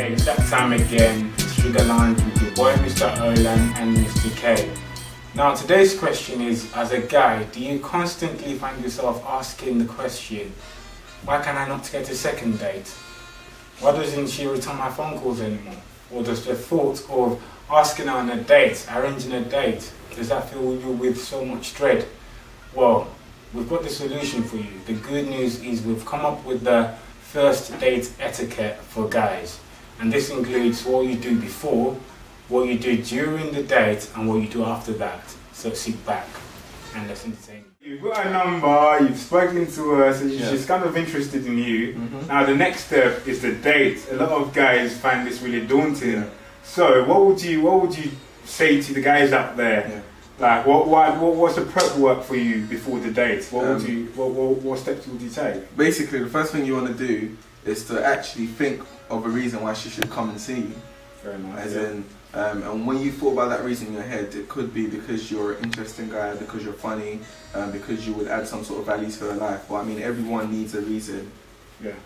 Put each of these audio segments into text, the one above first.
Okay, it's that time again. SugarLounge with your boy Mr. Olan and Mr. K. Now today's question is, as a guy, do you constantly find yourself asking the question, why can I not get a second date? Why doesn't she return my phone calls anymore? Or does the thought of asking her on a date, arranging a date, does that fill you with so much dread? Well, we've got the solution for you. The good news is we've come up with the first date etiquette for guys. And this includes what you do before, what you do during the date, and what you do after that. So sit back and let's entertain. You've got a number, you've spoken to her, so she's kind of interested in you. Now the next step is the date. A lot of guys find this really daunting. So what would you say to the guys out there? Like what's the prep work for you before the date? What steps would you take? Basically, the first thing you want to do is to actually think of a reason why she should come and see you. Very nice. As in, and when you thought about that reason in your head, it could be because you're an interesting guy, because you're funny, because you would add some sort of value to her life. But I mean, everyone needs a reason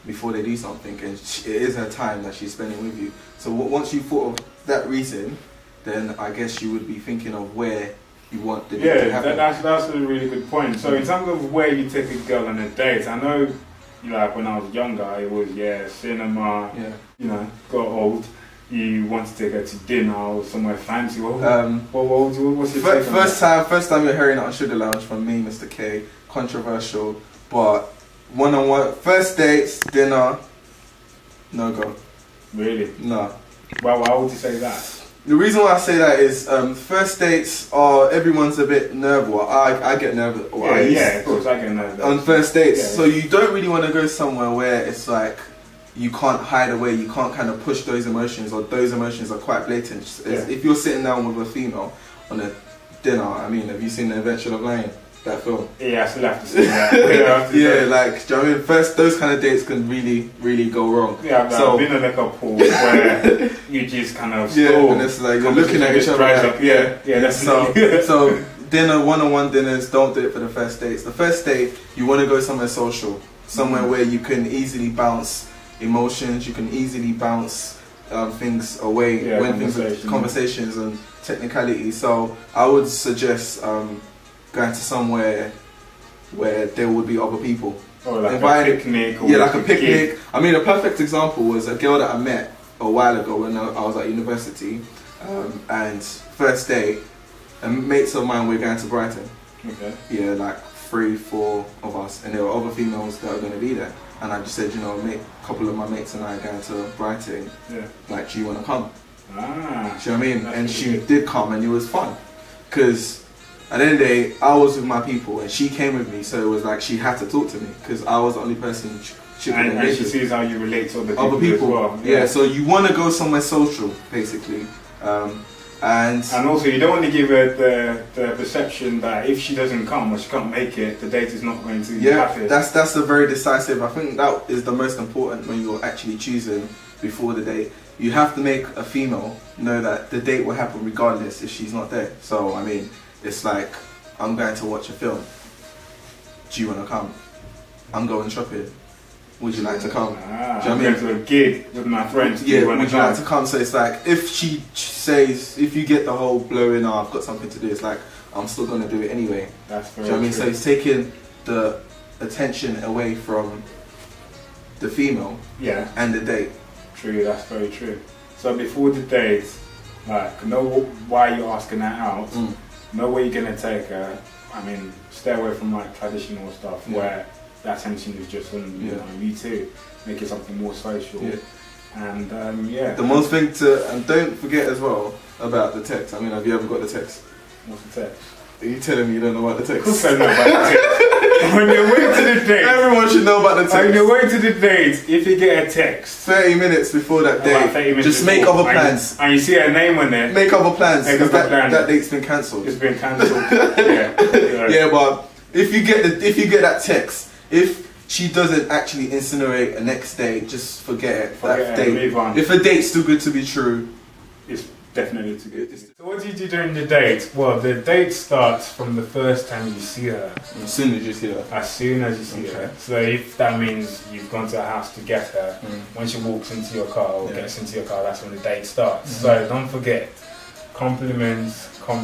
before they do something, and it is her time that she's spending with you. So once you thought of that reason, then I guess you would be thinking of where you want the date to happen. That's a really good point. So in terms of where you take a girl on a date, I know, like when I was younger, it was cinema. You know, got old. You want to take her to dinner or somewhere fancy. What's your take on that? First time you're hearing it on SugarLounge from me, Mr. K. Controversial, but one-on-one, first dates, dinner, no go. Really? No. Why would you say that? The reason why I say that is first dates are, everyone's a bit nervous. I get nervous. Of course I get nervous. On first dates. So you don't really want to go somewhere where it's like you can't hide away, you can't kind of push those emotions, or those emotions are quite blatant. If you're sitting down with a female on a dinner, I mean, have you seen The Invention of Lying? That film? Yeah, I still have to see that. Like, do you know what I mean? First, those kind of dates can really go wrong. Yeah, I've been on a couple where you just kind of and it's like you're looking at each other. Like, so dinner, one-on-one dinners, don't do it for the first dates. The first date, you want to go somewhere social, somewhere where you can easily bounce emotions, you can easily bounce things away, conversations and technicalities. So I would suggest going to somewhere where there would be other people. Oh, like a picnic? Or like a picnic. I mean, a perfect example was a girl that I met a while ago when I was at university, and first day, and mates of mine were going to Brighton. Okay. Yeah, like 3, 4 of us, and there were other females that were going to be there. And I just said, you know, a couple of my mates and I are going to Brighton. Like, do you want to come? Do you know what I mean? And she did come, and it was fun, because at the end of the day, I was with my people and she came with me, so it was like she had to talk to me because I was the only person she could and she sees how you relate to other people as well. Yeah, so you want to go somewhere social, basically. And also you don't want to give her the perception that if she doesn't come or she can't make it, the date is not going to happen. That's a very decisive. I think that is the most important when you're actually choosing before the date. You have to make a female know that the date will happen regardless if she's not there. So I mean, it's like, I'm going to watch a film. Do you want to come? I'm going shopping. Would you like to come? I'm going to a gig with my friends. Would you like to come? So it's like, if she says, if you get the whole blowing, oh, I've got something to do, it's like, I'm still going to do it anyway. That's very true. I mean, so it's taking the attention away from the female and the date. True, that's very true. So before the date, like, know why you're asking her out. Know where you're going to take her. I mean, stay away from like traditional stuff where the attention is just on you two. Make it something more social. And the most thing and don't forget as well about the text. I mean, have you ever got the text? What's the text? Are you telling me you don't know about the text? Of course I know about the text. On your way to the date. Everyone should know about the text. On your way to the date, if you get a text 30 minutes before that date, just make other plans. And you see her name on there. Make other plans, because that date's been cancelled. It's been cancelled. But if you get that text, if she doesn't actually incinerate a next date, just forget it. Move on. If a date's too good to be true, Definitely too good. So what do you do during the date? Well, the date starts from the first time you see her. As soon as you see her? As soon as you see her. So if that means you've gone to her house to get her, when she walks into your car or gets into your car, that's when the date starts. So don't forget, compliments. I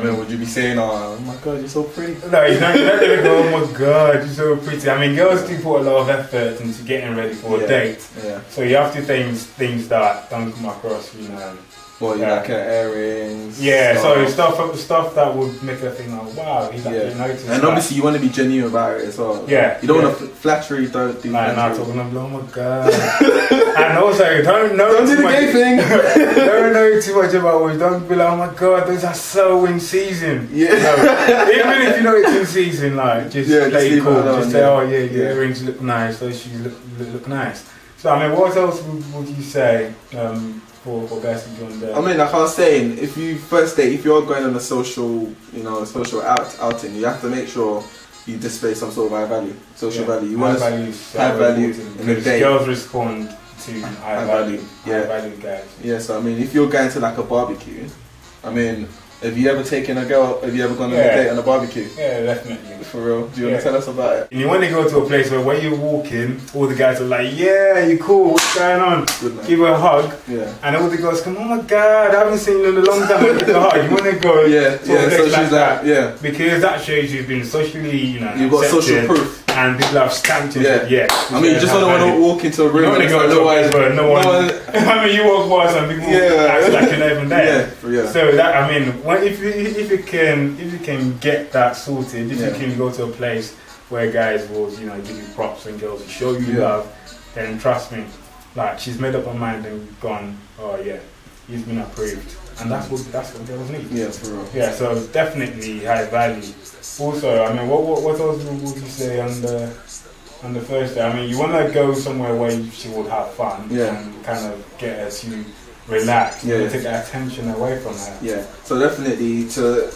mean, would you be saying, oh my god, you're so pretty? No, you're not going to go, oh my god, you're so pretty. I mean, girls do put a lot of effort into getting ready for a date. Yeah. So you have to things that don't come across, you know. Well, you like her earrings. Yeah, so stuff that would make her think, oh wow, he's actually noticed. And obviously you want to be genuine about it as well. Yeah. You don't want to flattery, don't do flattery. Nah, talking about, oh my god. And also, don't do the gay thing. Don't know too much about it. Don't be like, oh my god, those are so in season. Yeah. No, even if you know it's in season, like, just play it cool. Just say, oh yeah, your earrings look nice, those shoes look nice. So, I mean, what else would you say? For guys to join there. I mean, like I was saying, if you first date, if you're going on a social, outing, you have to make sure you display some sort of high value, social value. You want high value in the date. Girls respond to high value guys. Yeah, so I mean, if you're going to like a barbecue, I mean, have you ever taken a girl? Have you ever gone on a date on a barbecue? Yeah, definitely. For real? Do you want to tell us about it? And you want to go to a place where when you walk in, all the guys are like, yeah, you cool, what's going on? Good, give her a hug. Yeah. And all the girls come, oh my god, I haven't seen you in a long time. Give her a hug. You want to go to a place like that. Yeah. Because that shows you've been socially, you've got social proof. And people have stamped it. I mean, you just don't want to walk into a room. You don't want to go to a place where no one. I mean, you walk past and people act like you're not even there. Yeah. So that, I mean, if you can get that sorted, if you can go to a place where guys will, give you props and girls will show you love, then trust me, like she's made up her mind and gone, oh yeah, he's been approved. And that's what girls need. Yeah, for real. Yeah, so definitely high value. Also, I mean, what else would you say on the first day? I mean, you want to go somewhere where she would have fun and kind of get her to relax and take her attention away from her. Yeah, so definitely to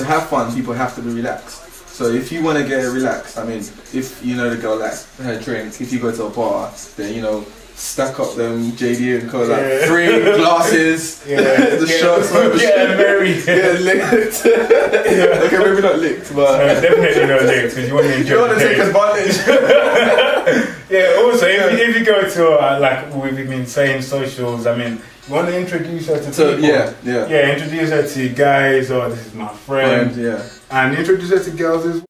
have fun, people have to be relaxed. So if you want to get her relaxed, I mean, if you know the girl likes her drink, if you go to a bar, then stack up them JD and call 3 glasses, the shots, licked. Okay, maybe not licked, but definitely not licked because you want to enjoy. You want to take advantage. Also, if you go to like we've been saying socials, I mean, you want to introduce her to people. Introduce her to guys, or this is my friend, and introduce her to girls as well.